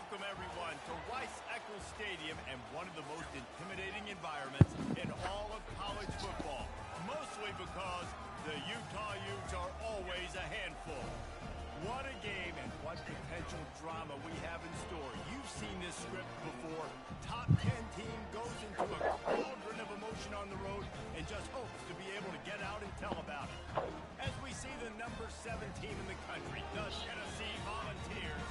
Welcome, everyone, to Rice-Eccles Stadium and one of the most intimidating environments in all of college football, mostly because the Utah Utes are always a handful. What a game and what potential drama we have in store. You've seen this script before. Top 10 team goes into a cauldron of emotion on the road and just hopes to be able to get out and tell about it. As we see the number 7 team in the country, the Tennessee Volunteers,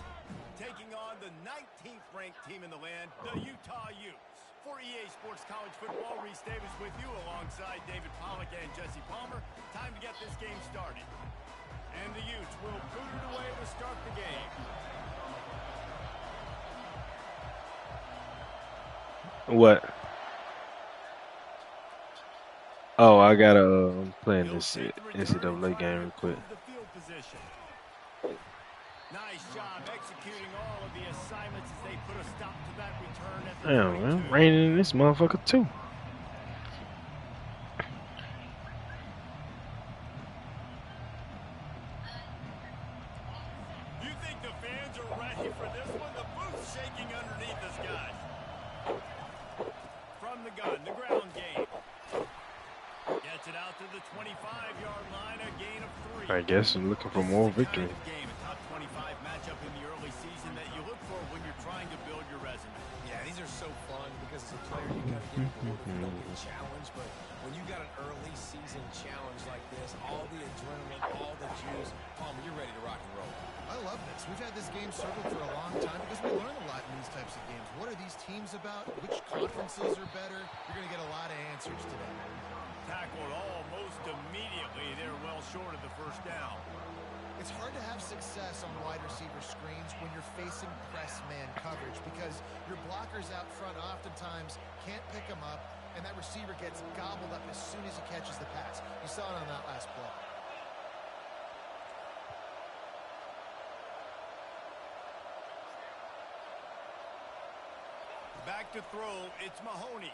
taking on the 19th ranked team in the land, the Utah Utes. For EA Sports College Football, Reese Davis with you alongside David Pollack and Jesse Palmer. Time to get this game started. And the Utes will boot it away to start the game. What? Oh, I gotta playing this NCAA game real quick. Nice job executing all of the assignments as they put a stop to that return at the Damn, man, raining in this motherfucker too. You think the fans are ready for this one? The booth's shaking underneath us, guys. From the gun, the ground game. Gets it out to the 25-yard line, a gain of 3. I guess I'm looking for more victory. Top 25 matchup in the early season that you look for when you're trying to build your resume. Yeah, these are so fun because as a player you kind of get bored if you don't get challenged, but when you got an early season challenge like this, all the adrenaline, all the juice, Palmer, you're ready to rock and roll. I love this. We've had this game circled for a long time because we learn a lot in these types of games. What are these teams about? Which conferences are better? You're going to get a lot of answers today. Tackled almost immediately. They're well short of the first down. It's hard to have success on wide receiver screens when you're facing press man coverage because your blockers out front oftentimes can't pick them up, and that receiver gets gobbled up as soon as he catches the pass. You saw it on that last play. Back to throw, it's Mahoney.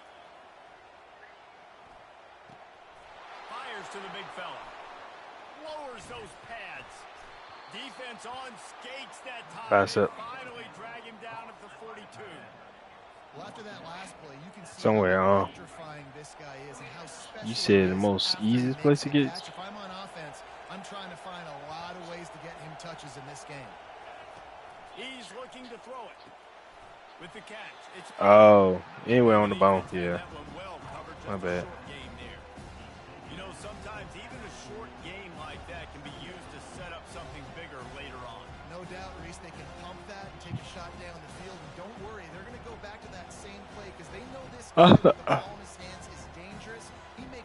Fires to the big fella. Lowers those pads. Defense on skates that time. Pass it. Finally drag him down at the 42. Well, after that last play, you can see somewhere how electrifying this guy is and how special. You said the most easiest place to get. If I'm on offense, I'm trying to find a lot of ways to get him touches in this game. He's looking to throw it. With the catch. It's Oh, anywhere on the bounce, yeah. My bad. You know, sometimes even a short game like that can be used to set up something bigger later on. No doubt, Reese, they can pump that and take a shot down the field. And don't worry, they're going to go back to that same play because they know this guy with the ball in his hands is dangerous.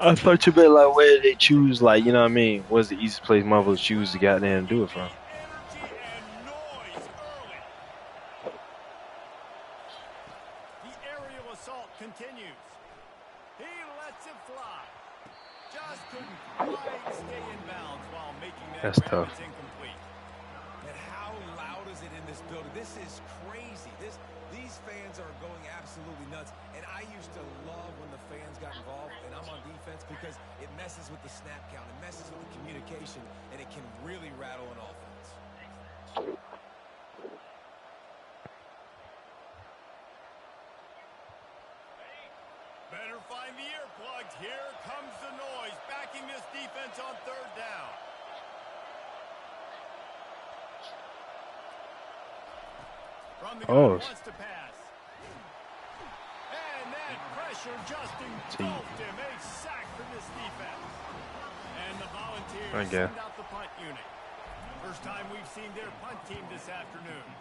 I thought you meant like where they choose, like, you know what I mean? What's the easiest place motherfuckers choose to get there and do it from? Continues. He lets it fly. Just couldn't quite stay in bounds while making that That's grab. tough. It's incomplete. And how loud is it in this building? This is crazy. These fans are going absolutely nuts. And I used to love when the fans got involved, and I'm on defense because it messes with the snap count, it messes with the communication, and it can really rattle an offense. Better find the earplugs. Here comes the noise, backing this defense on third down. From the gun, wants to pass. And that pressure just engulfed him. A sack from this defense. And the Volunteers send out the punt unit. First time we've seen their punt team this afternoon.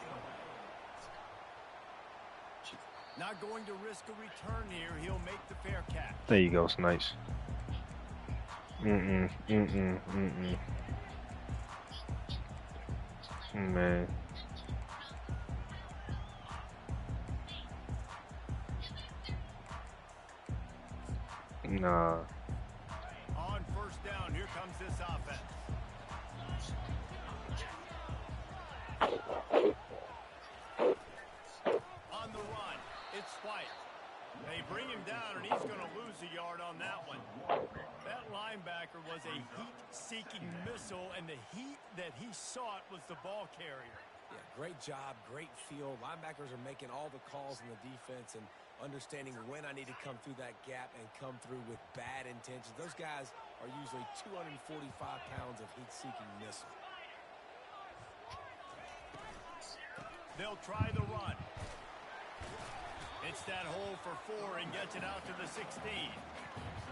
Not going to risk a return here. He'll make the fair catch. There you go, Snipes. Man. Nah. On first down, here comes this offense. On the run, it's White. They bring him down, and he's going to lose a yard on that one. That linebacker was a heat-seeking missile, and the heat that he sought was the ball carrier. Yeah, great job, great feel. Linebackers are making all the calls in the defense and understanding when I need to come through that gap and come through with bad intentions. Those guys are usually 245 pounds of heat-seeking missile. They'll try the run. It's that hole for 4 and gets it out to the 16.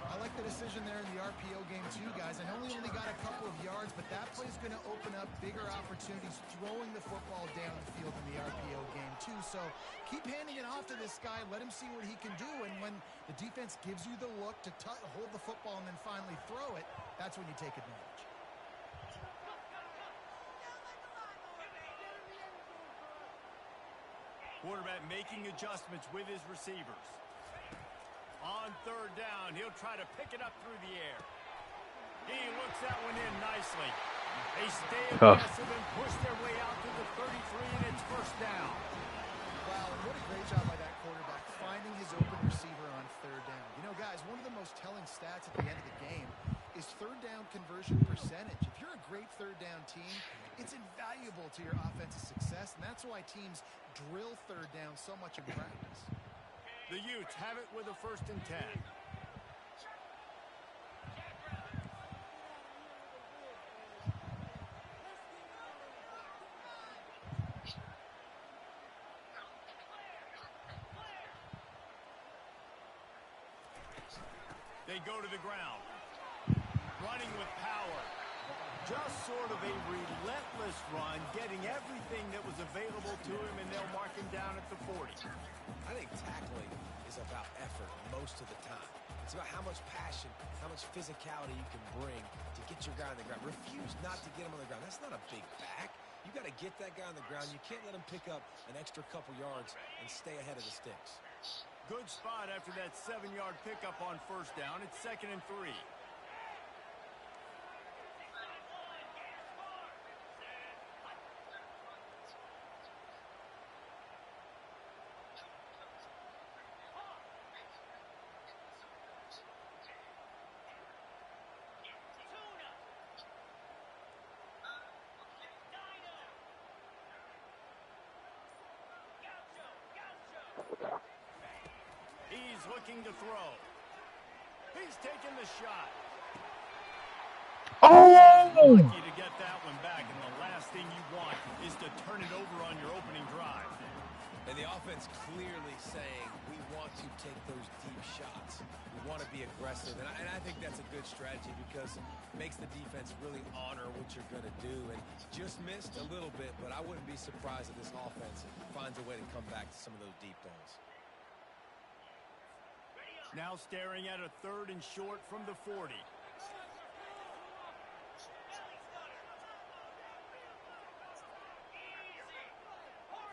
I like the decision there in the RPO game too, guys. I know he only got a couple of yards, but that play's going to open up bigger opportunities throwing the football down the field in the RPO game too. So keep handing it off to this guy. Let him see what he can do. And when the defense gives you the look to hold the football and then finally throw it, that's when you take advantage. Quarterback making adjustments with his receivers. On 3rd down, he'll try to pick it up through the air. He looks that one in nicely. They stay aggressive and push their way out to the 33, and it's 1st down. Wow, and what a great job by that quarterback, finding his open receiver on 3rd down. You know, guys, one of the most telling stats at the end of the game is 3rd down conversion percentage. If you're a great 3rd down team, it's invaluable to your offensive success, and that's why teams drill 3rd down so much in practice. The Utes have it with a 1st and 10. They go to the ground. Running with power. Just sort of a relentless run, getting everything that was available to him, and they'll mark him down at the 40. I think tackling is about effort most of the time. It's about how much passion, how much physicality you can bring to get your guy on the ground. Refuse not to get him on the ground. That's not a big back. You got to get that guy on the ground. You can't let him pick up an extra couple yards and stay ahead of the sticks. Good spot after that 7-yard pickup on 1st down. It's 2nd and 3. He's looking to throw. He's taking the shot. Oh! Lucky to get that one back, and the last thing you want is to turn it over on your opening drive. And the offense clearly saying, we want to take those deep shots. We want to be aggressive. And I think that's a good strategy because it makes the defense really honor what you're going to do. And just missed a little bit, but I wouldn't be surprised if this offense finds a way to come back to some of those deep balls. Now staring at a 3rd and short from the 40.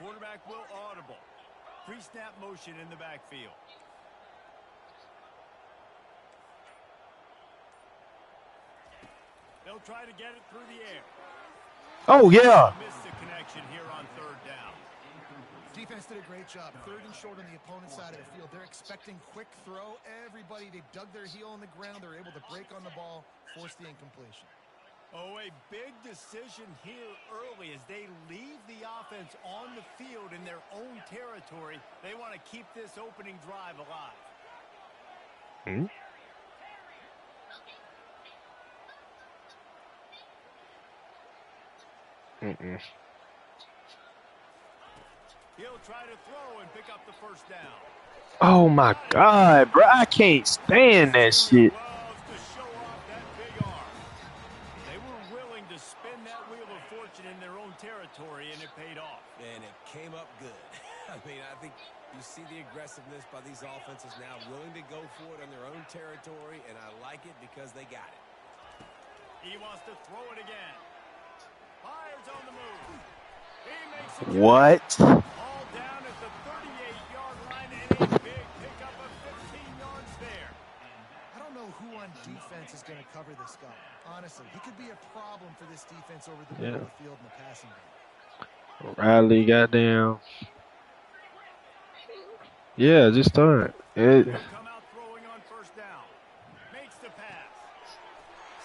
Quarterback will audible. Pre-snap motion in the backfield. They'll try to get it through the air. Oh, yeah. Missed the connection here on 3rd down. Defense did a great job. 3rd and short on the opponent's side of the field. They're expecting quick throw. Everybody, they dug their heel in the ground. They're able to break on the ball, force the incompletion. Oh, a big decision here early as they leave the offense on the field in their own territory. They want to keep this opening drive alive. He'll try to throw and pick up the 1st down. Oh, my God, bro. I can't stand that shit. Loves to show off that big arm. They were willing to spin that wheel of fortune in their own territory, and it paid off. And it came up good. I mean, I think you see the aggressiveness by these offenses now, willing to go for it on their own territory, and I like it because they got it. He wants to throw it again. Fires on the move. He makes it. What? All down at the 38-yard line, and a big pickup of 15 yards there. I don't know who on defense is going to cover this guy. Honestly, he could be a problem for this defense over the middle of the field in the passing game. Riley, goddamn. Yeah, just start. He'll come out throwing on 1st down. Makes the pass.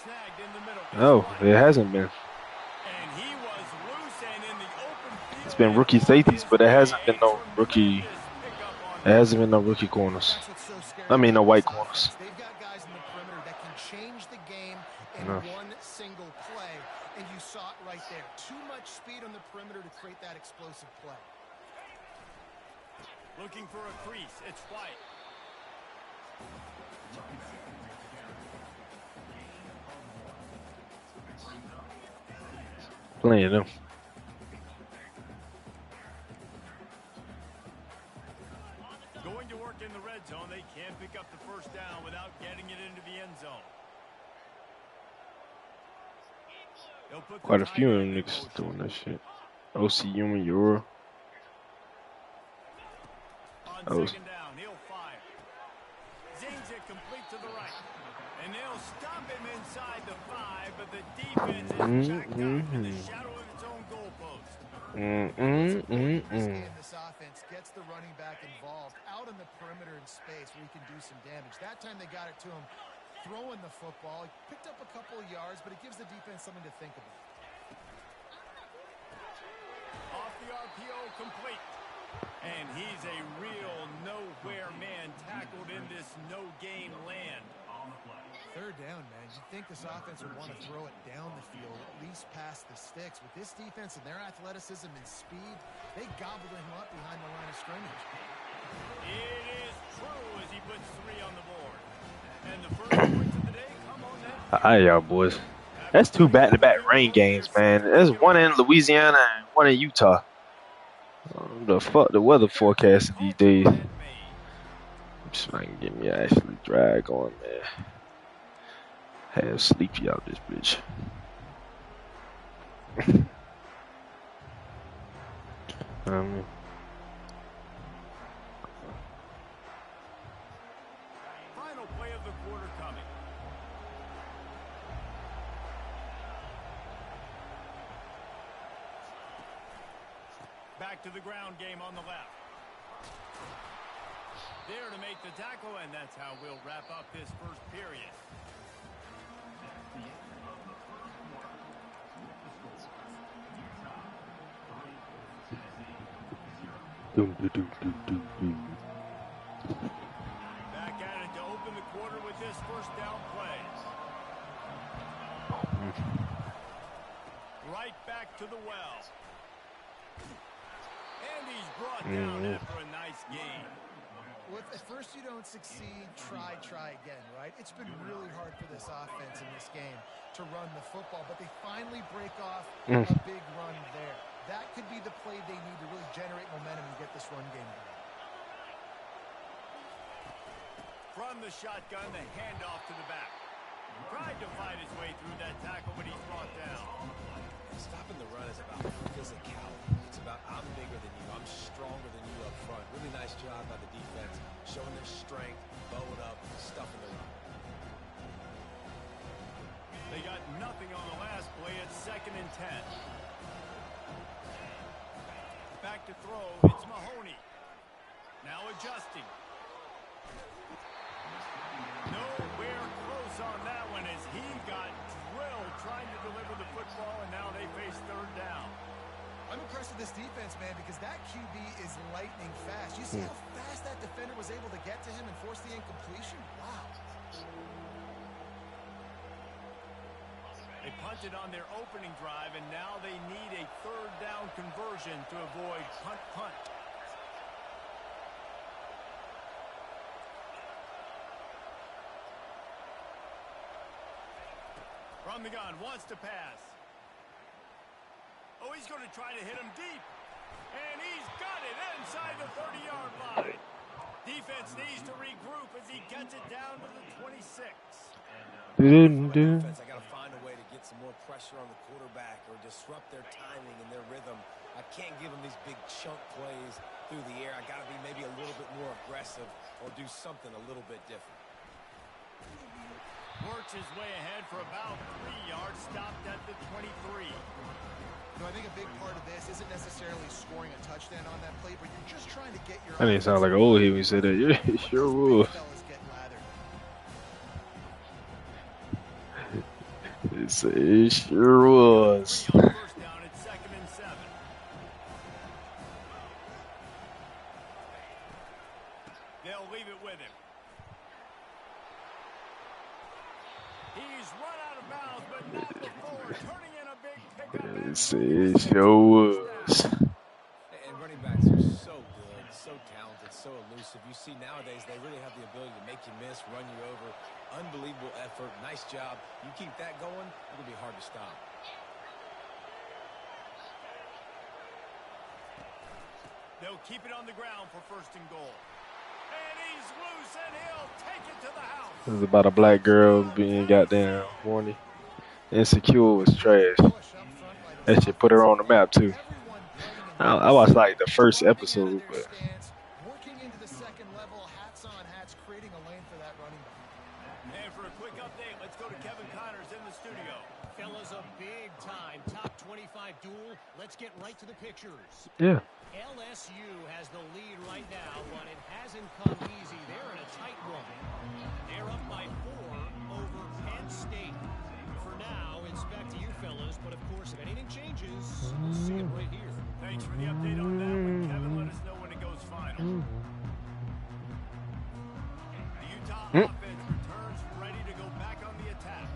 Snagged in the middle. Oh, it hasn't been. And he was loose and in the open been rookie safeties, but it hasn't been no rookie. Tremendous pickup on It hasn't been no rookie corners. That's what's so scary I mean, no about white this corners. offense. They've got guys in the perimeter that can change the game in No. one single play, and you saw it right there. Too much speed on the perimeter to create that explosive play. Looking for a crease. It's White. Playing them. Going to work in the red zone. They can't pick up the first down without getting it into the end zone. They'll put the Quite a tight few of end them in niggas motion. doing that shit. OC Human Euro. On Oh. second down, he'll fire. Zings it complete to the right. And they'll stop him inside the 5, but the defense is backed up in the shadow of its own goalpost. This game, this offense gets the running back involved out in the perimeter in space where he can do some damage. That time they got it to him throwing the football. He picked up a couple of yards, but it gives the defense something to think about. Off the RPO, complete. And he's a real nowhere man tackled in this no-game land. Third down, man. You'd think this offense would want to throw it down the field, at least past the sticks. With this defense and their athleticism and speed, they gobbled him up behind the line of scrimmage. It is true as he puts 3 on the board. And the first points of the day come on that. Alright, y'all boys. That's 2 back-to-back rain games, man. There's one in Louisiana and one in Utah. The fuck the weather forecast these days. Just so I can get me actually drag on, man. Have sleepy out this bitch. Final play of the quarter coming. Back to the ground game on the left. There to make the tackle, and that's how we'll wrap up this first period. Back at it to open the quarter with this first down play. Right back to the well. And he's brought down after a nice game. Well, if at first you don't succeed, try again, right? It's been really hard for this offense in this game to run the football, but they finally break off a big run there. That could be the play they need to really generate momentum and get this run game going. From the shotgun, the handoff to the back. Tried to fight his way through that tackle, but he's brought down. Stopping the run is about physicality. It's about I'm bigger than you. I'm stronger than you up front. Really nice job by the defense, showing their strength, bowing up, stuffing the run. They got nothing on the last play. It's 2nd and 10. Back to throw. It's Mahoney. Now adjusting. Nowhere close on that one as he got drilled trying to deliver the football, and now they face 3rd down. I'm impressed with this defense, man, because that QB is lightning fast. You see how fast that defender was able to get to him and force the incompletion? Wow. They punted on their opening drive, and now they need a 3rd down conversion to avoid punt. From the gun, wants to pass. Oh, he's going to try to hit him deep. And he's got it inside the 30-yard line. Defense needs to regroup as he gets it down to the 26. Defense, I got to find a way to get some more pressure on the quarterback or disrupt their timing and their rhythm. I can't give them these big chunk plays through the air. I got to be maybe a little bit more aggressive or do something a little bit different. Works his way ahead for about 3 yards, stopped at the 23. You know, I think a big part of this isn't necessarily scoring a touchdown on that play, but you're just trying to get your... That didn't sound like an old head when you said that. Yeah, it sure was. It sure was. First down, it's 2nd and 7. They'll leave it with him. He's run out of bounds, but not before turning in a big pickup. It sure was. And running backs are so good, so talented, so elusive. You see nowadays they really have the ability to make you miss, run you over. Unbelievable effort. Nice job. You keep that going, it'll be hard to stop. They'll keep it on the ground for 1st and goal. And he's loose, and he'll take it to the house. This is about a black girl being goddamn horny. Insecure was trash. That shit put her on the map, too. I watched like the first episode, but Working into the second level, hats on hats, creating a lane for that running back. And for a quick update, let's go to Kevin Connors in the studio. Fellas, a big-time top 25 duel. Let's get right to the pictures. yeah. LSU has the lead right now, but it hasn't come easy. They're in a tight one. They're up by 4 over Penn State. For now, it's back to you, fellas. But, of course, if anything changes, we'll see it right here. Thanks for the update on that one, Kevin. Let us know when it goes final. The Utah offense returns ready to go back on the attack.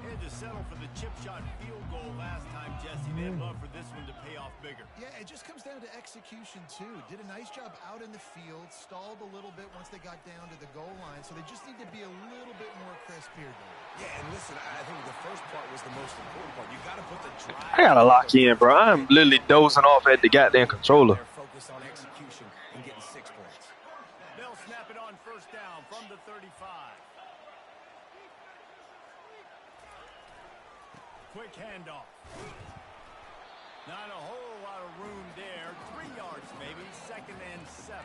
Had to settle for the chip shot field goal last time, Jesse. They'd love for this one to pay off bigger. Yeah, it just comes down to execution, too. Did a nice job out in the field, stalled a little bit once they got down to the goal line, so they just need to be a little bit more crisp here, Dave. Yeah, and listen, I think the first part was the most important part. You got to put the drive. I gotta lock in, bro. I'm literally dozing off at the goddamn controller. They're focused on execution and getting 6 points. They'll snap it on 1st down from the 35. Quick handoff. Not a whole lot of room there. 3 yards maybe. 2nd and 7.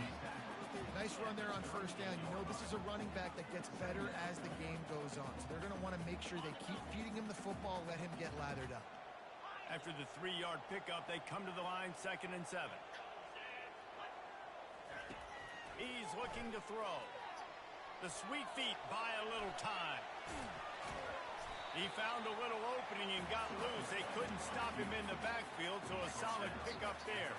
Nice run there on 1st down. You know, this is a running back that gets better as the game goes on. So they're going to want to make sure they keep feeding him the football, let him get lathered up. After the 3-yard pickup, they come to the line 2nd and 7. He's looking to throw. The sweet feet buy a little time. He found a little opening and got loose. They couldn't stop him in the backfield, so a solid pickup there.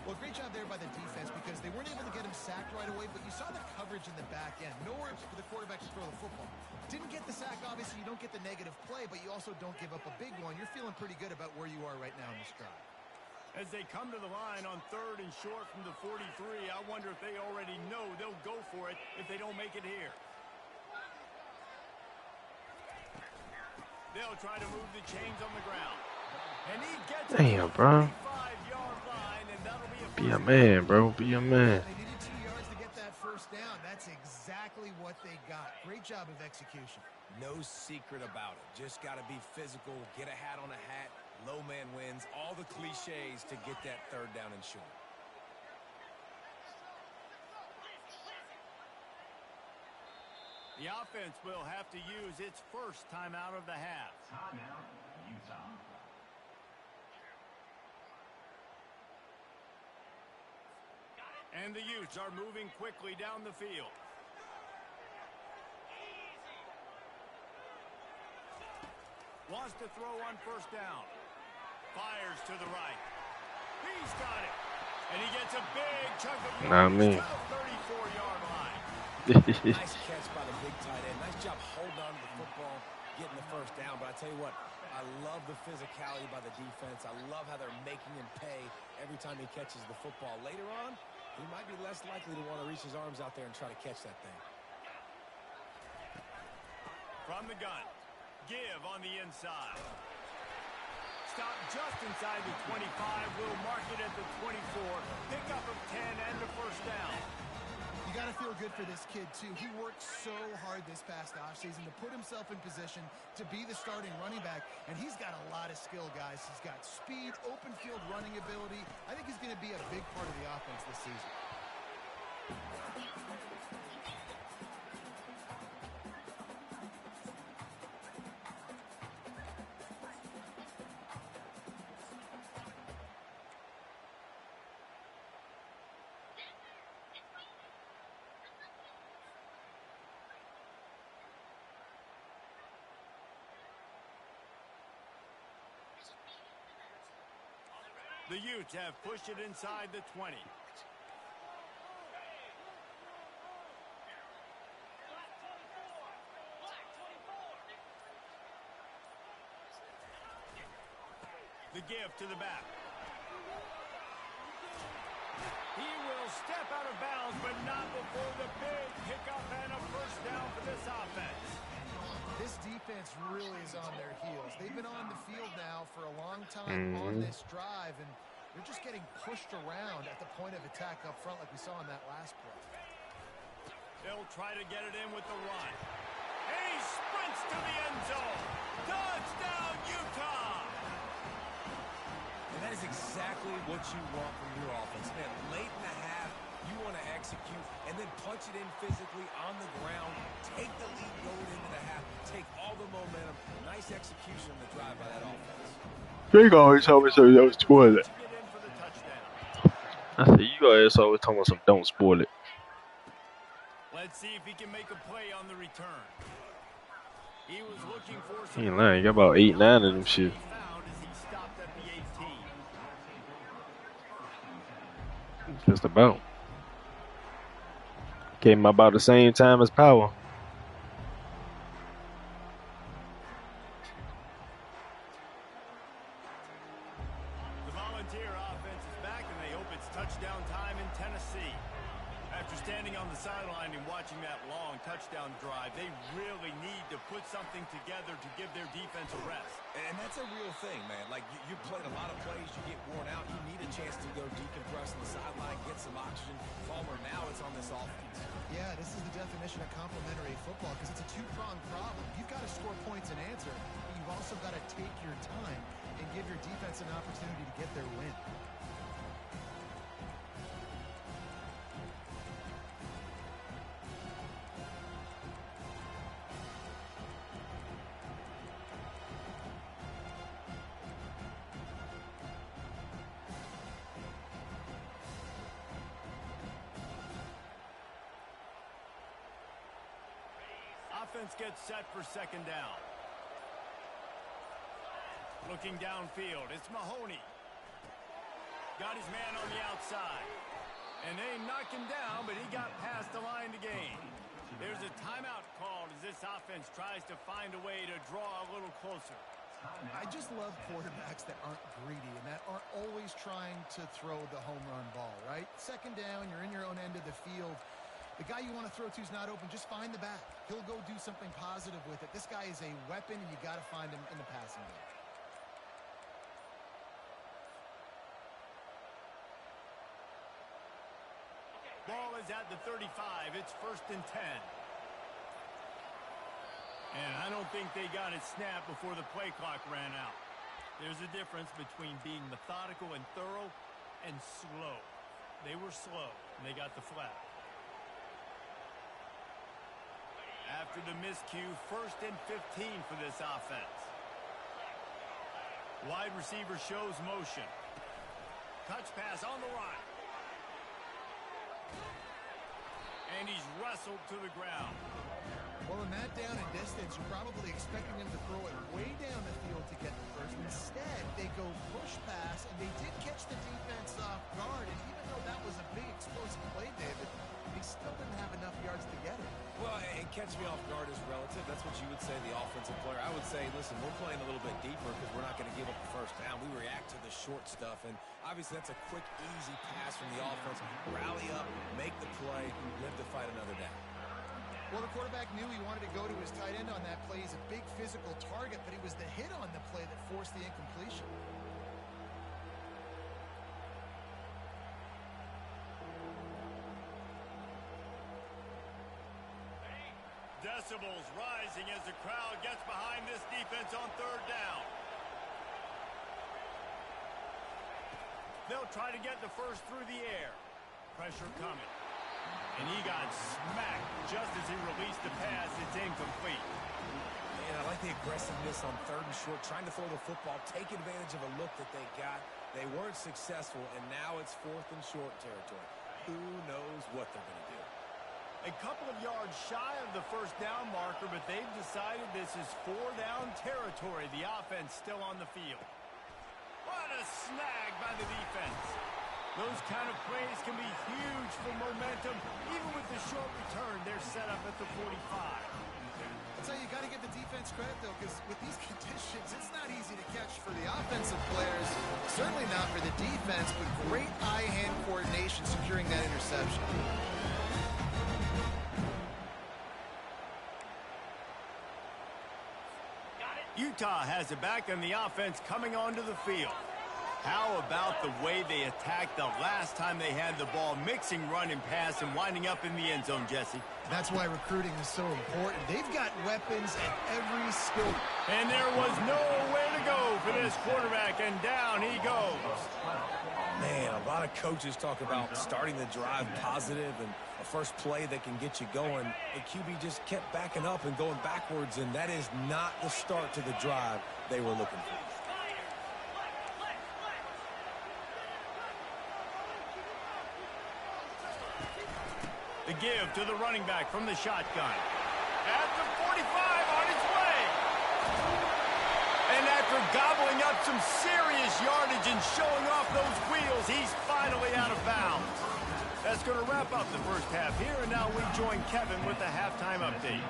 Well, great job there by the defense because they weren't able to get him sacked right away, but you saw the coverage in the back end. Nowhere for the quarterback to throw the football. Didn't get the sack, obviously. You don't get the negative play, but you also don't give up a big one. You're feeling pretty good about where you are right now in this drive. As they come to the line on 3rd and short from the 43, I wonder if they already know they'll go for it if they don't make it here. They'll try to move the chains on the ground. And he gets Damn, bro. 5-yard line, and that'll Be a man, bro. Be a man. They needed 2 yards to get that 1st down. That's exactly what they got. Great job of execution. No secret about it. Just got to be physical, get a hat on a hat, low man wins, all the cliches to get that 3rd down and short. The offense will have to use its 1st timeout of the half. Timeout, Utah. And the Utes are moving quickly down the field. Wants to throw on 1st down. Fires to the right. He's got it. And he gets a big chunk of yards to the 34-yard line. Nice catch by the big tight end. Nice job holding on to the football, getting the 1st down. But I tell you what, I love the physicality by the defense. I love how they're making him pay every time he catches the football. Later on, he might be less likely to want to reach his arms out there and try to catch that thing. From the gun. Give on the inside. Stop just inside the 25. We'll mark it at the 24. Pickup of 10 and the 1st down. You got to feel good for this kid, too. He worked so hard this past offseason to put himself in position to be the starting running back, and he's got a lot of skill, guys. He's got speed, open field running ability. I think he's going to be a big part of the offense this season. The Utes have pushed it inside the 20. give to the back. He will step out of bounds, but not before the big pickup and a first down for this offense. This defense really is on their heels. They've been on the field now for a long time on this drive, and they're just getting pushed around at the point of attack up front like we saw in that last play. They'll try to get it in with the run. And he sprints to the end zone. Touchdown, Utah! And that is exactly what you want from your offense. Man, late in the half, you want to execute and then punch it in physically on the ground. Take the lead going into the half. Take all the momentum. Nice execution on the drive by that offense. They always tell me so don't spoil it. I said, you guys always talking about some don't spoil it. Let's see if he can make a play on the return. He was looking for He ain't lying. You got about 8, 9 of them shit. He found as he stopped at the 18. Just about. Came about the same time as Power. The Volunteer offense is back, and they hope it's touchdown time in Tennessee. After standing on the sideline and watching that long touchdown drive, they really need to put something together to give their defense a rest. And that's a real thing, man. Like, you played a lot of plays, you get worn out, you need a chance to go decompress on the sideline, get some oxygen. Palmer, now it's on this offense. Yeah, this is the definition of complementary football because it's a two-pronged problem. You've got to score points and answer, but you've also got to take your time and give your defense an opportunity to get their win. Offense gets set for second down. Looking downfield, it's Mahoney. Got his man on the outside. And they knock him down, but he got past the line to gain. There's a timeout called as this offense tries to find a way to draw a little closer. I just love quarterbacks that aren't greedy and that aren't always trying to throw the home run ball, right? Second down, you're in your own end of the field. The guy you want to throw to is not open. Just find the back. He'll go do something positive with it. This guy is a weapon, and you got to find him in the passing game. Ball is at the 35. It's 1st and 10. And I don't think they got it snapped before the play clock ran out. There's a difference between being methodical and thorough and slow. They were slow, and they got the flag. After the miscue, 1st and 15 for this offense. Wide receiver shows motion. Touch pass on the right. And he's wrestled to the ground. Well, in that down and distance, you're probably expecting him to throw it way down the field to get the first. Instead, they go push pass, and they did catch the defense off guard. And even though that was a big explosive play, David, they still didn't have enough yards to get it. Well, And catch me off guard is relative. That's what you would say, the offensive player. I would say, listen, we're playing a little bit deeper because we're not going to give up the first down. We react to the short stuff, and obviously that's a quick, easy pass from the offense. Rally up, make the play, live to fight another down. Well, the quarterback knew he wanted to go to his tight end on that play. He's a big physical target, but it was the hit on the play that forced the incompletion. Decibels rising as the crowd gets behind this defense on 3rd down. They'll try to get the first through the air. Pressure coming. And he got smacked just as he released the pass. It's incomplete. And I like the aggressiveness on 3rd and short, trying to throw the football, take advantage of a look that they got. They weren't successful, and now it's 4th and short territory. Who knows what they're going to do? A couple of yards shy of the first down marker, but they've decided this is 4-down territory. The offense still on the field. What a snag by the defense. Those kind of plays can be huge for momentum. Even with the short return, they're set up at the 45. So you got to give the defense credit, though, because with these conditions, it's not easy to catch for the offensive players. Certainly not for the defense, but great eye-hand coordination securing that interception. Utah has it back on the offense coming onto the field. How about the way they attacked the last time they had the ball, mixing run and pass and winding up in the end zone, Jesse? That's why recruiting is so important. They've got weapons at every skill. And there was nowhere to go for this quarterback, and down he goes. Man, a lot of coaches talk about starting the drive positive and a first play that can get you going. The QB just kept backing up and going backwards, and that is not the start to the drive they were looking for. The give to the running back from the shotgun. At the 45 on its way. And after gobbling up some serious yardage and showing off those wheels, he's finally out of bounds. That's going to wrap up the first half here, and now we join Kevin with the halftime update.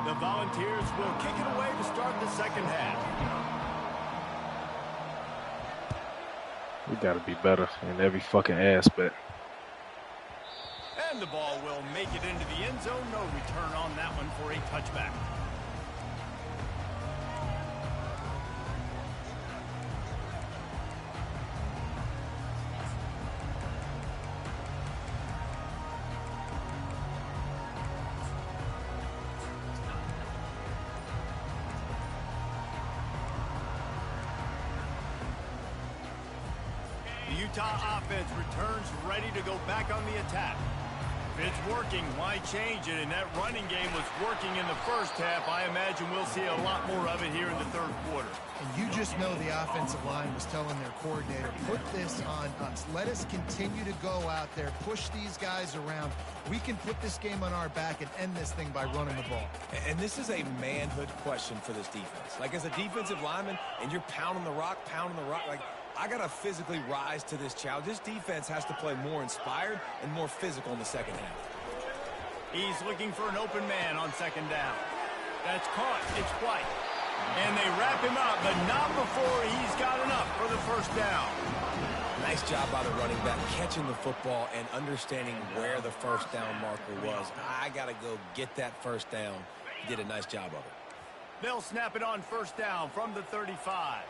The Volunteers will kick it away to start the second half. We gotta be better in every fucking aspect. And the ball will make it into the end zone. No return on that one for a touchback. Utah offense returns ready to go back on the attack. If it's working, why change it? And that running game was working in the first half. I imagine we'll see a lot more of it here in the third quarter. And you just know the offensive line was telling their coordinator, put this on us. Let us continue to go out there, push these guys around. We can put this game on our back and end this thing by running the ball. And this is a manhood question for this defense. Like, as a defensive lineman, and you're pounding the rock, like, I got to physically rise to this challenge. This defense has to play more inspired and more physical in the second half. He's looking for an open man on second down. That's caught. It's White. And they wrap him up, but not before he's got enough for the first down. Nice job by the running back catching the football and understanding where the first down marker was. I got to go get that first down. He did a nice job of it. They'll snap it on first down from the 35.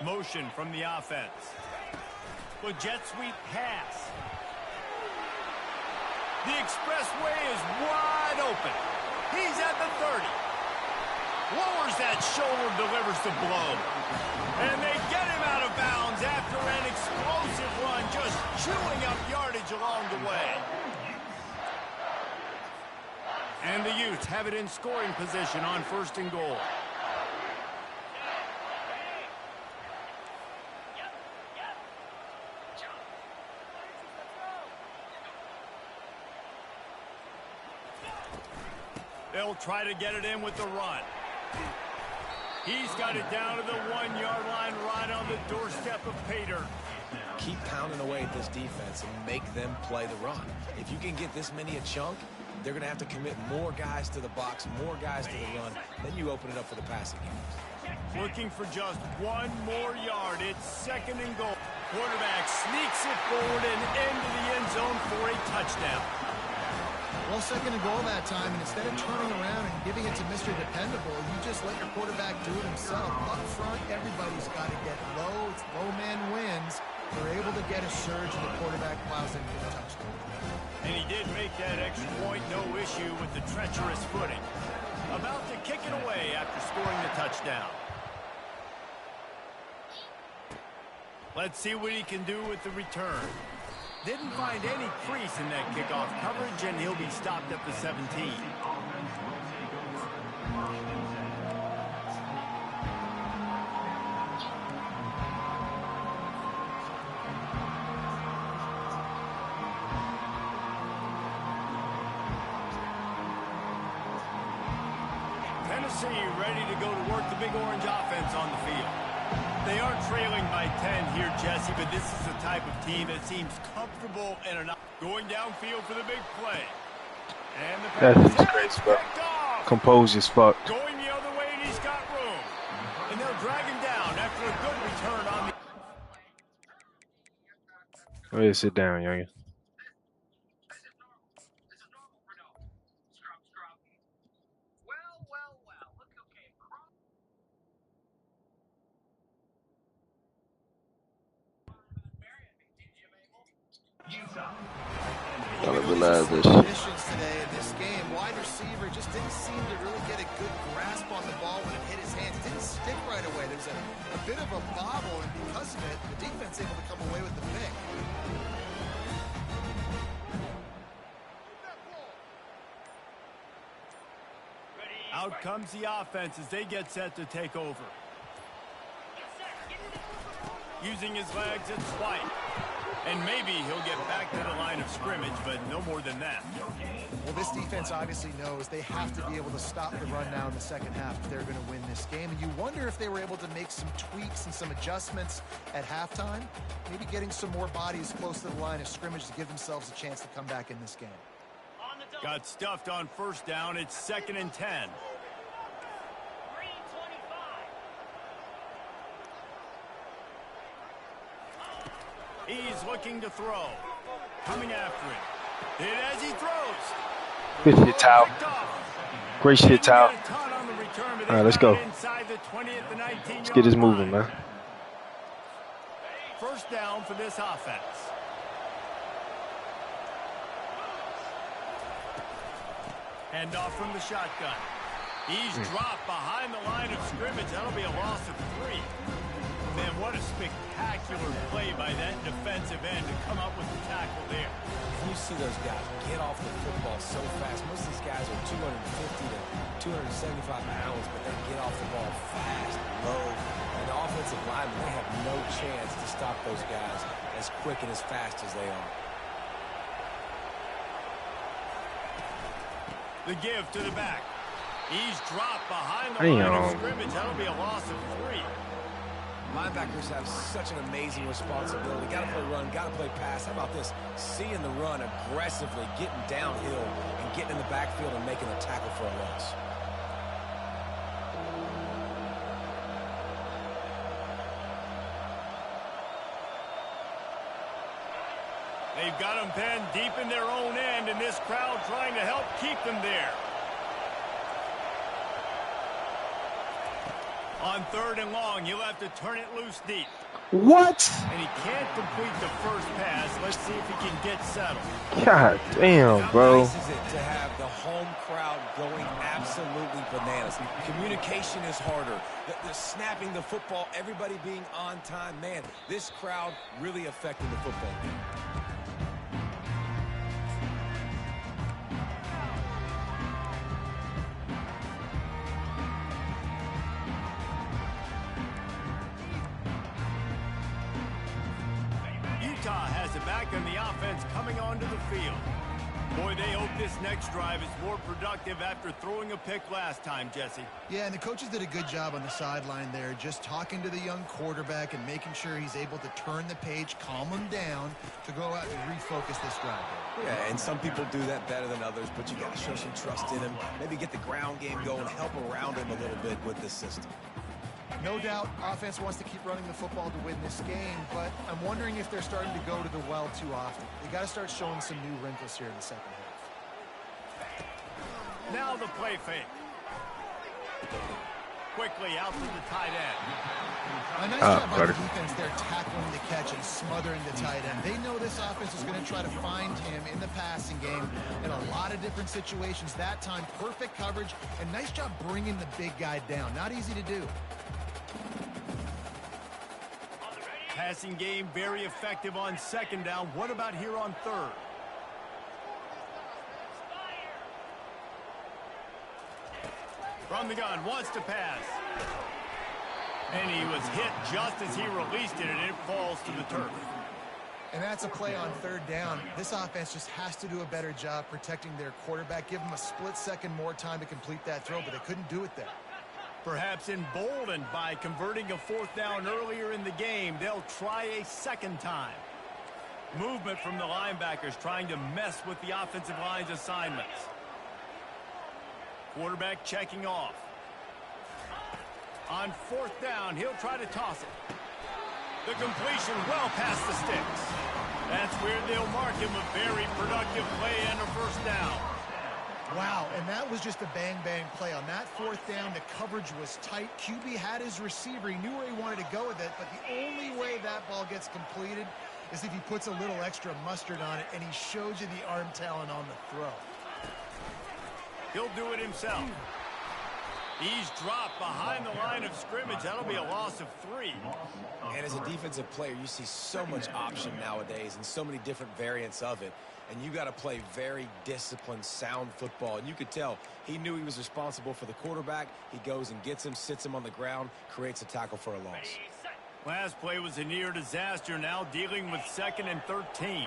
Motion from the offense. With jet sweep pass. The expressway is wide open. He's at the 30. Lowers that shoulder, delivers the blow. And they get him out of bounds after an explosive run, just chewing up yardage along the way. And the Utes have it in scoring position on first and goal. They'll try to get it in with the run. He's got it down to the 1-yard line right on the doorstep of Pater. Keep pounding away at this defense and make them play the run. If you can get this many a chunk, they're going to have to commit more guys to the box, more guys to the run. Then you open it up for the passing game. Looking for just one more yard. It's second and goal. Quarterback sneaks it forward and into the end zone for a touchdown. Well, second and goal that time, and instead of turning around and giving it to Mr. Dependable, you just let your quarterback do it himself. Up front, everybody's got to get low. It's low man wins. They're able to get a surge, and the quarterback plows in for the touchdown. And he did make that extra point, no issue with the treacherous footing. About to kick it away after scoring the touchdown. Let's see what he can do with the return. Didn't find any crease in that kickoff coverage, and he'll be stopped at the 17. Tennessee ready to go to work the big orange offense on the field. They are trailing by 10 here, Jesse, but this is the type of team that seems comfortable and are not going downfield for the big play. And the That's pass disgrace, bro. picked off. Composed as fuck. Going the other way, and he's got room. And they'll drag him down after a good return on the... Go ahead, sit down, youngin. I don't realize this shit. Conditions today in this game, wide receiver just didn't seem to really get a good grasp on the ball when it hit his hands. It didn't stick right away. There's a bit of a bobble, and because of it, the defense able to come away with the pick. Out comes the offense as they get set to take over. Using his legs, it's White. And maybe he'll get back to the line of scrimmage, but no more than that. Well, this defense obviously knows they have to be able to stop the run now in the second half if they're going to win this game. And you wonder if they were able to make some tweaks and some adjustments at halftime, maybe getting some more bodies close to the line of scrimmage to give themselves a chance to come back in this game. Got stuffed on first down. It's 2nd and 10. He's looking to throw. Coming after it. Hit as he throws. Good shit, Tao. Great shit, Tao. All right, let's go. Let's get this moving, man. First down for this offense. Hand off from the shotgun. He's dropped behind the line of scrimmage. That'll be a loss of 3. Man, what a spectacular play by that defensive end to come up with the tackle there. You see those guys get off the football so fast. Most of these guys are 250 to 275 pounds, but they get off the ball fast, low. And the offensive linemen, they have no chance to stop those guys as quick and as fast as they are. The give to the back. He's dropped behind the line of scrimmage. That'll be a loss of 3. Linebackers have such an amazing responsibility. Got to play run, got to play pass. How about this? Seeing the run aggressively, getting downhill, and getting in the backfield and making a tackle for a loss. They've got them penned deep in their own end, and this crowd trying to help keep them there. On 3rd and long, he'll have to turn it loose deep. What? And he can't complete the first pass. Let's see if he can get settled. God damn, bro. How nice is it to have the home crowd going absolutely bananas? Communication is harder. The snapping the football, everybody being on time. Man, this crowd really affected the football game. Has it back on the offense coming onto the field. Boy, they hope this next drive is more productive after throwing a pick last time, Jesse. Yeah, and the coaches did a good job on the sideline there, just talking to the young quarterback and making sure he's able to turn the page, calm him down to go out and refocus this drive. Yeah, and some people do that better than others, but you got to show some trust in him. Maybe get the ground game going, help around him a little bit with the system. No doubt, offense wants to keep running the football to win this game, but I'm wondering if they're starting to go to the well too often. They got to start showing some new wrinkles here in the second half. Now the play fake. Quickly out to the tight end. A nice job by the defense there tackling the catch and smothering the tight end. They know this offense is going to try to find him in the passing game in a lot of different situations. That time, perfect coverage, and nice job bringing the big guy down. Not easy to do. Passing game very effective on 2nd down. What about here on 3rd? From the gun, wants to pass. And he was hit just as he released it, and it falls to the turf. And that's a play on third down. This offense just has to do a better job protecting their quarterback. Give them a split second more time to complete that throw, but they couldn't do it there. Perhaps emboldened by converting a fourth down earlier in the game, they'll try a second time. Movement from the linebackers trying to mess with the offensive line's assignments. Quarterback checking off. On fourth down, he'll try to toss it. The completion well past the sticks. That's where they'll mark him a very productive play and a first down. Wow, and that was just a bang-bang play. On that fourth down, the coverage was tight. QB had his receiver. He knew where he wanted to go with it, but the only way that ball gets completed is if he puts a little extra mustard on it, and he shows you the arm talent on the throw. He'll do it himself. He's dropped behind the line of scrimmage. That'll be a loss of 3. And as a defensive player, you see so much option nowadays and so many different variants of it. And you got to play very disciplined, sound football. And you could tell he knew he was responsible for the quarterback. He goes and gets him, sits him on the ground, creates a tackle for a loss. Last play was a near disaster. Now dealing with 2nd and 13.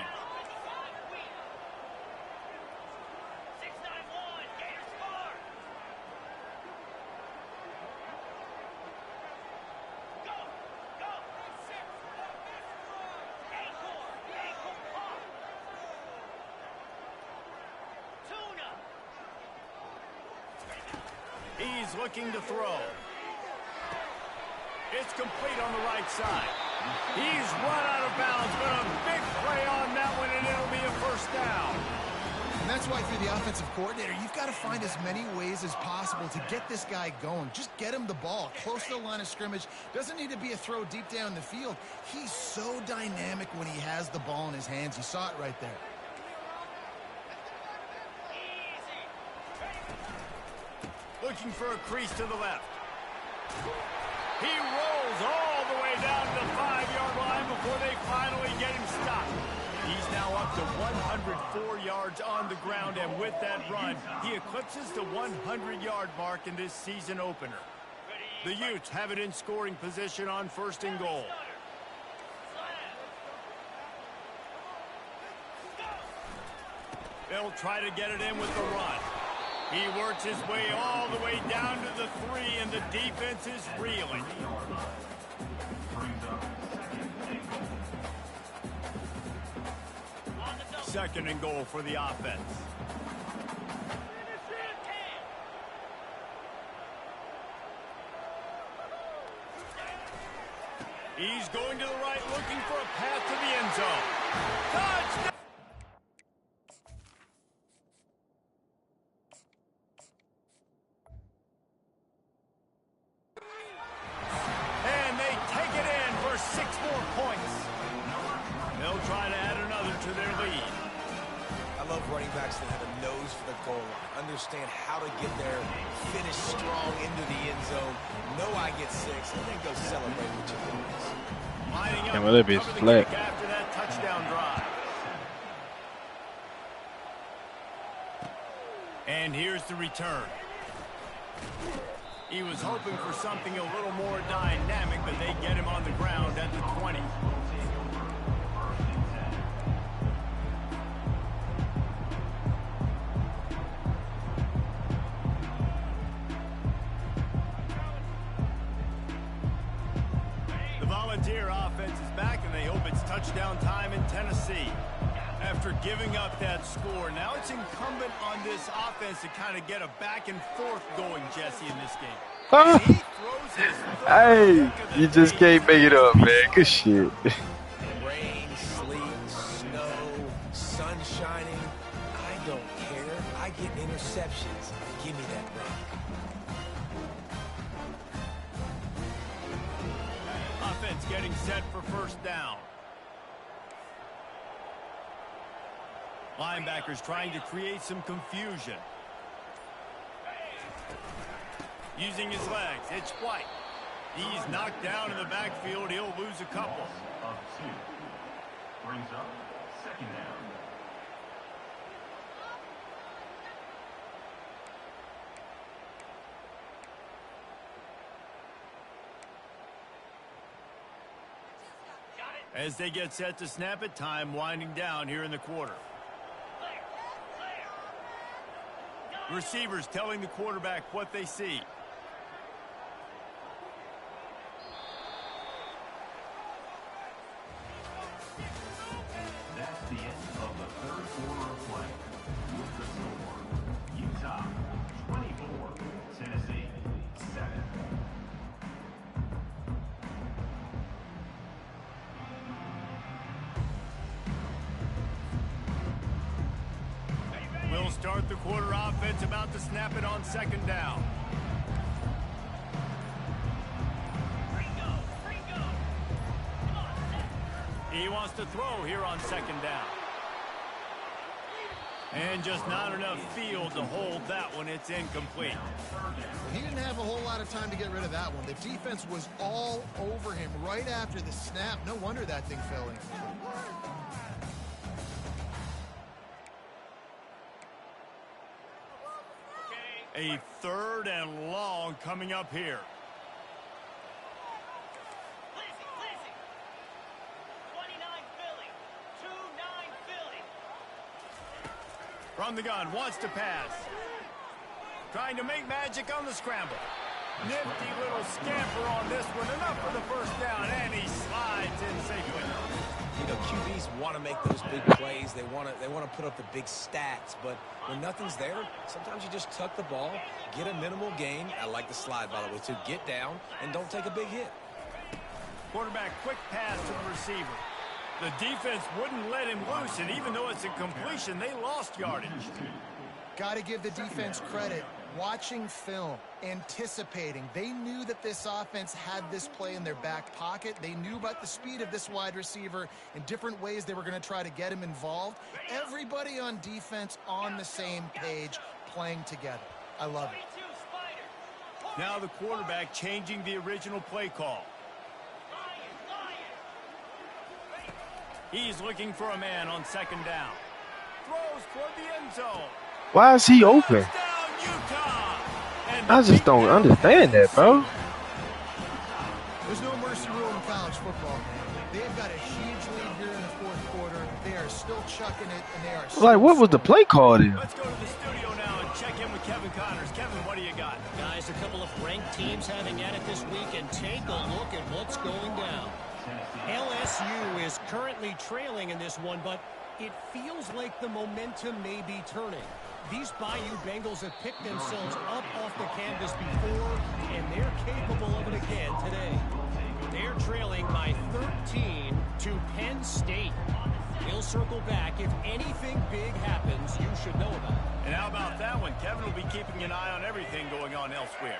He's looking to throw. It's complete on the right side. He's run out of bounds, but a big play on that one, and it'll be a first down. And that's why, for the offensive coordinator, you've got to find as many ways as possible to get this guy going. Just get him the ball close to the line of scrimmage. Doesn't need to be a throw deep down the field. He's so dynamic when he has the ball in his hands. You saw it right there. Looking for a crease to the left. He rolls all the way down to the 5-yard line before they finally get him stopped. He's now up to 104 yards on the ground, and with that run, he eclipses the 100-yard mark in this season opener. The Utes have it in scoring position on 1st and goal. They'll try to get it in with the run. He works his way all the way down to the 3, and the defense is reeling. Second and goal for the offense. He's going to the right, looking for a path to the end zone. Touchdown! And they take it in for 6 more points. They'll try to add another to their lead. I love running backs that have a nose for the goal line. Understand how to get there, finish strong into the end zone, know I get 6, and then go celebrate with your boys. Lining up Can't believe to it's cover the flat. kick after that touchdown drive. And here's the return. He was hoping for something a little more dynamic, but they get him on the ground at the 20. The Volunteer offense is back, and they hope it's touchdown time in Tennessee. After giving up that score, now it's incumbent on this offense to kind of get a back and forth going, Jesse, in this game. Ah. He throws his Hey, kick of the you just day. can't make it up, man. Good shit. Rain, sleet, snow, sun shining. I don't care. I get interceptions. Give me that rock. Offense getting set for first down. Linebackers trying to create some confusion. Using his legs, it's White. He's knocked down in the backfield. He'll lose a couple. Of 2. Brings up 2nd down. Got it. As they get set to snap it, time winding down here in the quarter. Receivers telling the quarterback what they see. That's the end of the third quarter of play. With the score, Utah 24, Tennessee 7. We'll start the quarter offense, about to snap it on second down. He wants to throw here on second down. And just not enough field to hold that one. It's incomplete. He didn't have a whole lot of time to get rid of that one. The defense was all over him right after the snap. No wonder that thing fell in. A third and long coming up here. From the gun, wants to pass. Trying to make magic on the scramble. Nifty little scamper on this one. Enough for the first down, and he slides in safely. You know, QBs want to make those big plays. They want to put up the big stats. But when nothing's there, sometimes you just tuck the ball, get a minimal gain. I like the slide, by the way, too. Get down and don't take a big hit. Quarterback, quick pass to the receiver. The defense wouldn't let him loose, and even though it's a completion, they lost yardage. Got to give the defense credit. Watching film, anticipating. They knew that this offense had this play in their back pocket. They knew about the speed of this wide receiver in different ways they were going to try to get him involved. Everybody on defense on the same page, playing together. I love it. Now the quarterback changing the original play call. He's looking for a man on second down. Throws toward the end zone. Why is he open? Touchdown, Utah! And I just don't understand that, bro. There's no mercy rule in college football. They've got a huge lead here in the fourth quarter. They are still chucking it, and they are still Like, what was the play call there? Let's go to the studio now and check in with Kevin Connors. Kevin, what do you got? Guys, a couple of ranked teams having at it this week, and take a look at what's going down. LSU is currently trailing in this one, but it feels like the momentum may be turning. These Bayou Bengals have picked themselves up off the canvas before, and they're capable of it again today. They're trailing by 13 to Penn State. We'll circle back. If anything big happens, you should know about it. And how about that one? Kevin will be keeping an eye on everything going on elsewhere.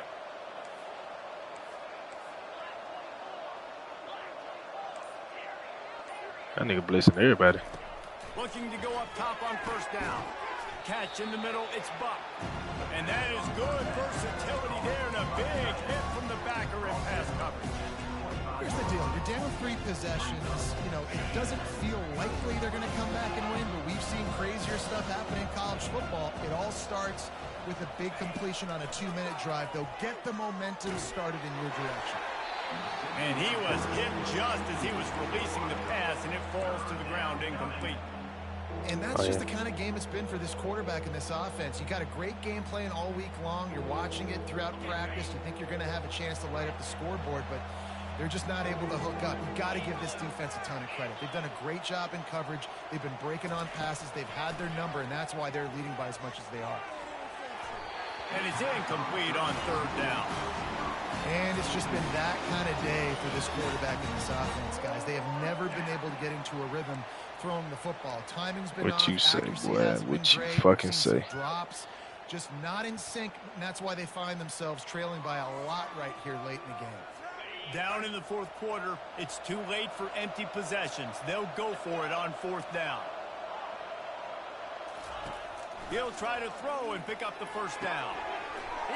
That nigga blitzing everybody. Looking to go up top on first down. Catch in the middle, it's Buck. And that is good versatility there, and a big hit from the backer in pass coverage. Here's the deal. You're down 3 possessions. You know, it doesn't feel likely they're going to come back and win, but we've seen crazier stuff happen in college football. It all starts with a big completion on a 2-minute drive. They'll get the momentum started in your direction. And he was hit just as he was releasing the pass, and it falls to the ground incomplete. And that's just the kind of game it's been for this quarterback in this offense. You got a great game plan all week long. You're watching it throughout practice. You think you're going to have a chance to light up the scoreboard, but they're just not able to hook up. You got to give this defense a ton of credit. They've done a great job in coverage. They've been breaking on passes. They've had their number, and that's why they're leading by as much as they are. And it's incomplete on third down. And it's just been that kind of day for this quarterback in this offense, guys. They have never been able to get into a rhythm throwing the football. Timing's been off. What you say, Accuracy boy? hasn't been What you great. fucking We've seen say? some drops, just not in sync, and that's why they find themselves trailing by a lot right here late in the game. Down in the fourth quarter, it's too late for empty possessions. They'll go for it on fourth down. He'll try to throw and pick up the first down.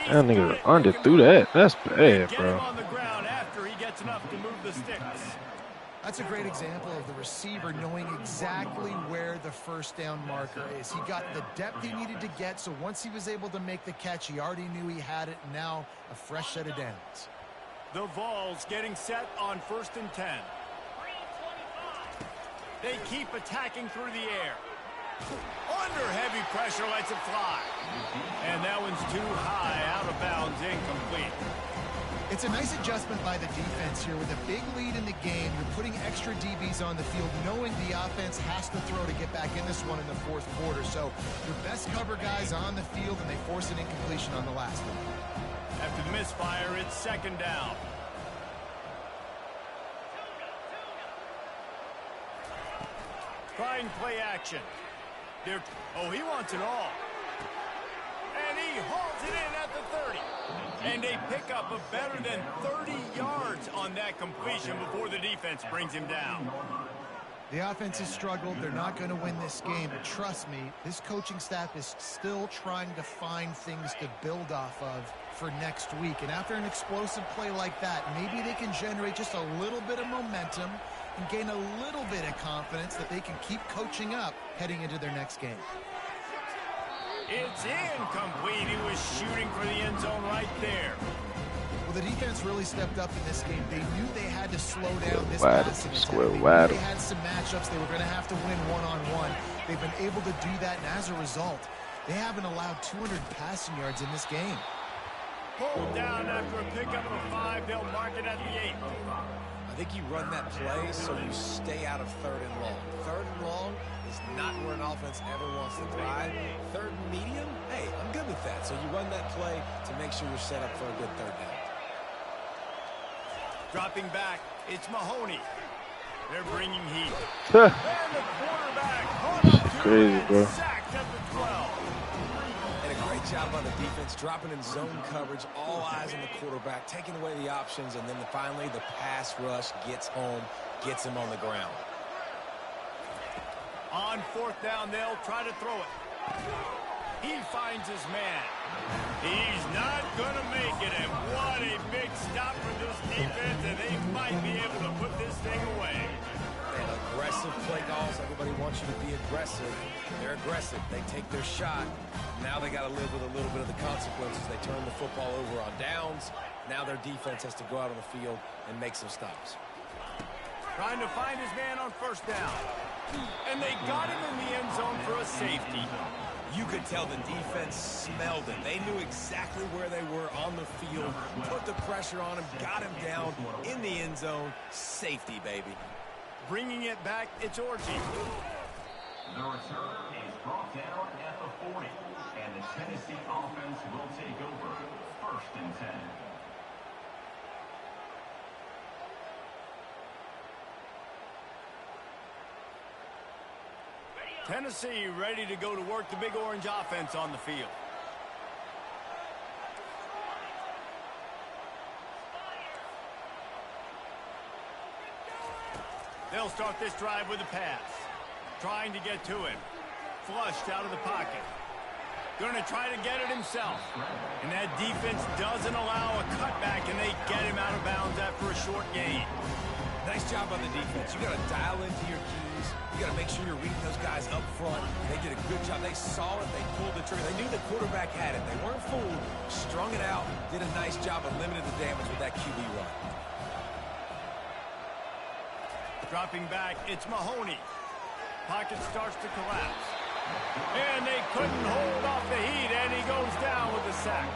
That nigga under threw that. That's bad, Get him bro. on the ground after he gets enough to move the sticks. That's a great example of the receiver knowing exactly where the first down marker is. He got the depth he needed to get, so once he was able to make the catch, he already knew he had it. Now a fresh set of downs. The Vols getting set on 1st and 10. They keep attacking through the air. Under heavy pressure, lets it fly. And that one's too high, out of bounds, incomplete. It's a nice adjustment by the defense here. With a big lead in the game, you're putting extra DBs on the field, knowing the offense has to throw to get back in this one in the fourth quarter. So your best cover guys on the field, and they force an incompletion on the last one. After the misfire, it's second down. Trying play action. Oh, he wants it all. And he hauls it in at the 30. And they pick up a better than 30 yards on that completion before the defense brings him down. The offense has struggled. They're not going to win this game. But trust me, this coaching staff is still trying to find things to build off of for next week. And after an explosive play like that, maybe they can generate just a little bit of momentum and gain a little bit of confidence that they can keep coaching up heading into their next game. It's incomplete. He was shooting for the end zone right there. Well, the defense really stepped up in this game. They knew they had to slow down this passing attack. They had some matchups they were going to have to win one-on-one. They've been able to do that, and as a result, they haven't allowed 200 passing yards in this game. Hold down after a pickup of 5. They'll mark it at the 8. I think you run that play so you stay out of third and long. Third and long is not where an offense ever wants to thrive. Third and medium, hey, I'm good with that. So you run that play to make sure you're set up for a good third down. Dropping back, it's Mahoney. They're bringing heat. And the quarterback caught up to crazy, it, bro. sacked at the 12. And a great job on the defense, dropping in zone coverage, all eyes on the quarterback, taking away the options, and then finally the pass rush gets home, gets him on the ground. On fourth down, they'll try to throw it. He finds his man. He's not going to make it, and what a big stop for this defense, and they might be able to put this thing away. And aggressive play calls. Everybody wants you to be aggressive. They're aggressive. They take their shot. Now they got to live with a little bit of the consequences. They turn the football over on downs. Now their defense has to go out on the field and make some stops. Trying to find his man on first down. And they got him in the end zone for a safety. You could tell the defense smelled it. They knew exactly where they were on the field, put the pressure on him, got him down in the end zone. Safety, baby. Bringing it back, it's Orgy. The return is brought down at the 40, and the Tennessee offense will take over. First and 10. Tennessee ready to go to work the Big Orange offense on the field. They'll start this drive with a pass. Trying to get to him. Flushed out of the pocket. Going to try to get it himself. And that defense doesn't allow a cutback, and they get him out of bounds after a short gain. Nice job on the defense. You got to dial into your keys. You got to make sure you're reading those guys up front. They did a good job. They saw it. They pulled the trigger. They knew the quarterback had it. They weren't fooled. Strung it out. Did a nice job of limiting the damage with that QB run. Dropping back, it's Mahoney. Pocket starts to collapse. And they couldn't hold off the heat, and he goes down with a sack.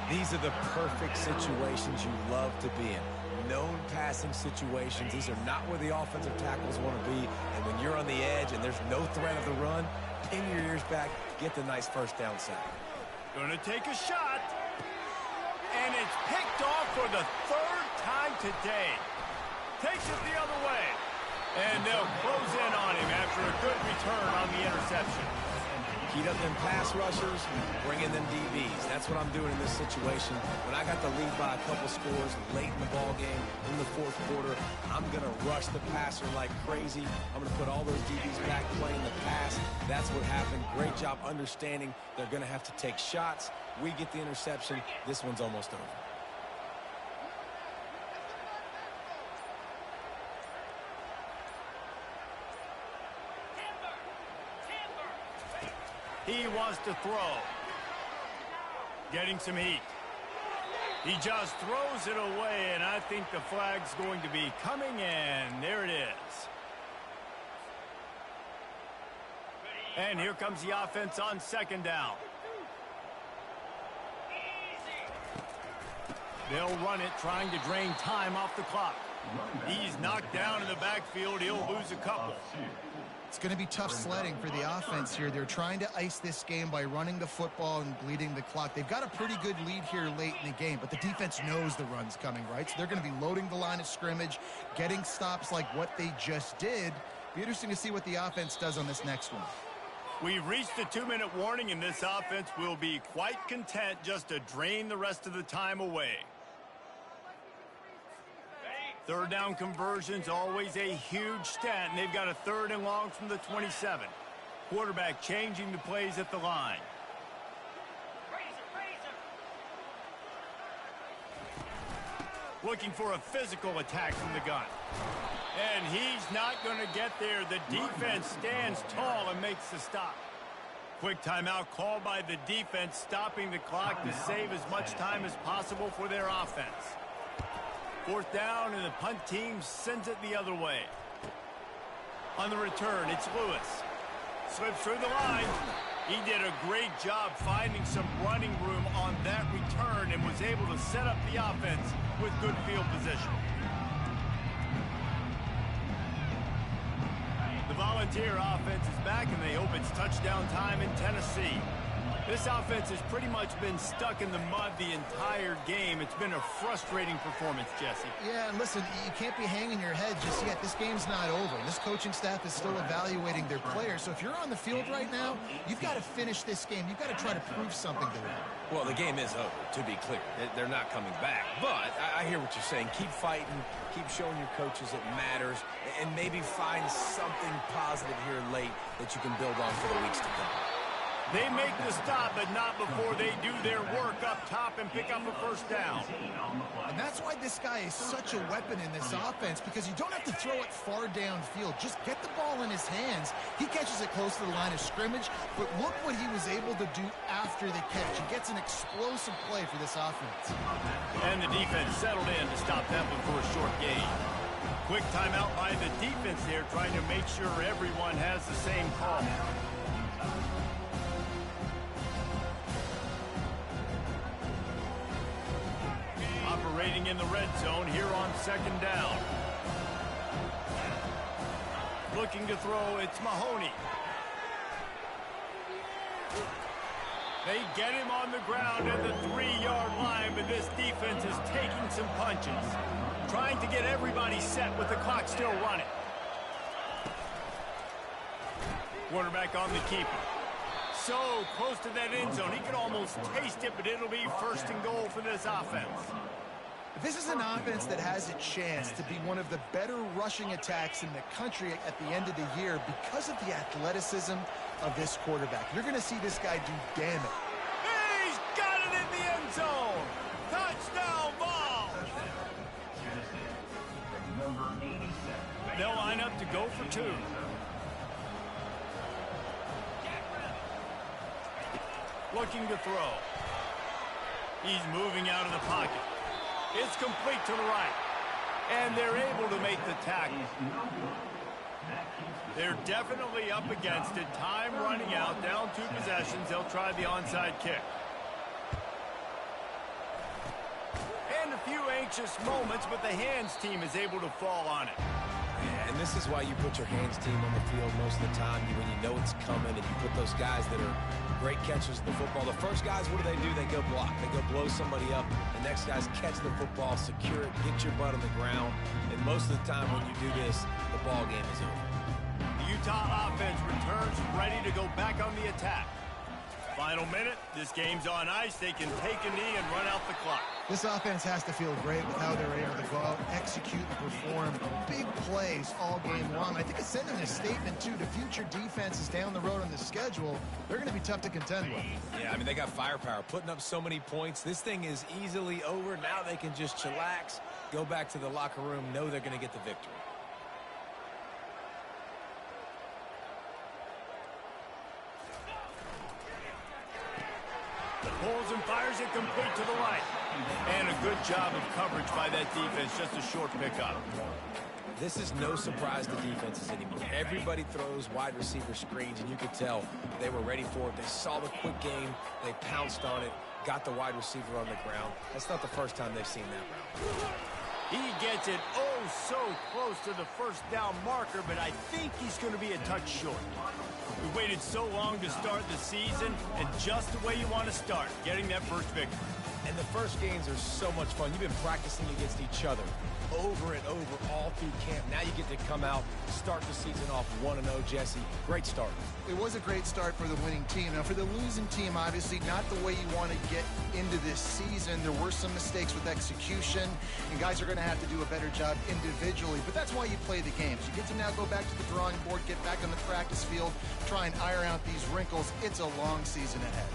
These are the perfect situations you love to be in. Known passing situations. These are not where the offensive tackles want to be. And when you're on the edge and there's no threat of the run, pin your ears back, get the nice first down sack. Gonna take a shot. And it's picked off for the third time today. Takes it the other way. And they'll close in on him after a good return on the interception. Heat up them pass rushers, bring in them DBs. That's what I'm doing in this situation. When I got the lead by a couple scores late in the ball game, in the fourth quarter, I'm going to rush the passer like crazy. I'm going to put all those DBs back playing the pass. That's what happened. Great job understanding they're going to have to take shots. We get the interception. This one's almost over. He wants to throw. Getting some heat. He just throws it away, and I think the flag's going to be coming in. There it is. And here comes the offense on second down. They'll run it, trying to drain time off the clock. He's knocked down in the backfield. He'll lose a couple. It's going to be tough sledding for the offense here. They're trying to ice this game by running the football and bleeding the clock. They've got a pretty good lead here late in the game, but the defense knows the run's coming, right? So they're going to be loading the line of scrimmage, getting stops like what they just did. Be interesting to see what the offense does on this next one. We've reached the 2-minute warning, and this offense will be quite content just to drain the rest of the time away. Third down conversions, always a huge stat, and they've got a 3rd and long from the 27. Quarterback changing the plays at the line. Looking for a physical attack from the gun. And he's not going to get there. The defense stands tall and makes the stop. Quick timeout called by the defense, stopping the clock to save as much time as possible for their offense. 4th down, and the punt team sends it the other way. On the return, it's Lewis. Slips through the line. He did a great job finding some running room on that return and was able to set up the offense with good field position. The Volunteer offense is back, and they hope it's touchdown time in Tennessee. This offense has pretty much been stuck in the mud the entire game. It's been a frustrating performance, Jesse. Yeah, and listen, you can't be hanging your head just yet. This game's not over. This coaching staff is still evaluating their players. So if you're on the field right now, you've got to finish this game. You've got to try to prove something to them. Well, the game is over, to be clear. They're not coming back. But I hear what you're saying. Keep fighting. Keep showing your coaches it matters. And maybe find something positive here late that you can build on for the weeks to come. They make the stop, but not before they do their work up top and pick up a 1st down. And that's why this guy is such a weapon in this offense, because you don't have to throw it far downfield. Just get the ball in his hands. He catches it close to the line of scrimmage, but look what he was able to do after the catch. He gets an explosive play for this offense. And the defense settled in to stop that one for a short gain. Quick timeout by the defense there, trying to make sure everyone has the same call. Operating in the red zone here on 2nd down. Looking to throw, it's Mahoney. They get him on the ground at the 3-yard line, but this defense is taking some punches. Trying to get everybody set with the clock still running. Quarterback on the keeper. So close to that end zone. He could almost taste it, but it'll be 1st and goal for this offense. This is an offense that has a chance to be one of the better rushing attacks in the country at the end of the year because of the athleticism of this quarterback. You're going to see this guy do damage. He's got it in the end zone. Touchdown ball. They'll line up to go for 2. Looking to throw. He's moving out of the pocket. It's complete to the right. And they're able to make the tackle. They're definitely up against it. Time running out. Down 2 possessions. They'll try the onside kick. And a few anxious moments, but the hands team is able to fall on it. Yeah, and this is why you put your hands team on the field most of the time when you know it's coming, and you put those guys that are great catchers of the football. The first guys, what do? They go block. They go blow somebody up. The next guys catch the football, secure it, get your butt on the ground. And most of the time when you do this, the ball game is over. The Utah offense returns ready to go back on the attack. Final minute. This game's on ice. They can take a knee and run out the clock. This offense has to feel great with how they're able to go out, execute, and perform big plays all game long. I think it's sending a statement, too, to future defenses down the road on the schedule. They're going to be tough to contend with. Yeah, I mean, they got firepower, putting up so many points. This thing is easily over. Now they can just chillax, go back to the locker room, know they're going to get the victory. Pulls and fires it complete to the right. And a good job of coverage by that defense. Just a short pickup. This is no surprise to defenses anymore. Everybody throws wide receiver screens, and you could tell they were ready for it. They saw the quick game. They pounced on it, got the wide receiver on the ground. That's not the first time they've seen that route. He gets it so close to the first down marker, but I think he's going to be a touch short. We waited so long to start the season, and just the way you want to start, getting that first victory. And the first games are so much fun. You've been practicing against each other over and over all through camp. Now you get to come out, start the season off 1-0, Jesse. Great start. It was a great start for the winning team. Now, for the losing team, obviously not the way you want to get into this season. There were some mistakes with execution, and guys are going to have to do a better job individually. But that's why you play the games. You get to now go back to the drawing board, get back on the practice field, try and iron out these wrinkles. It's a long season ahead.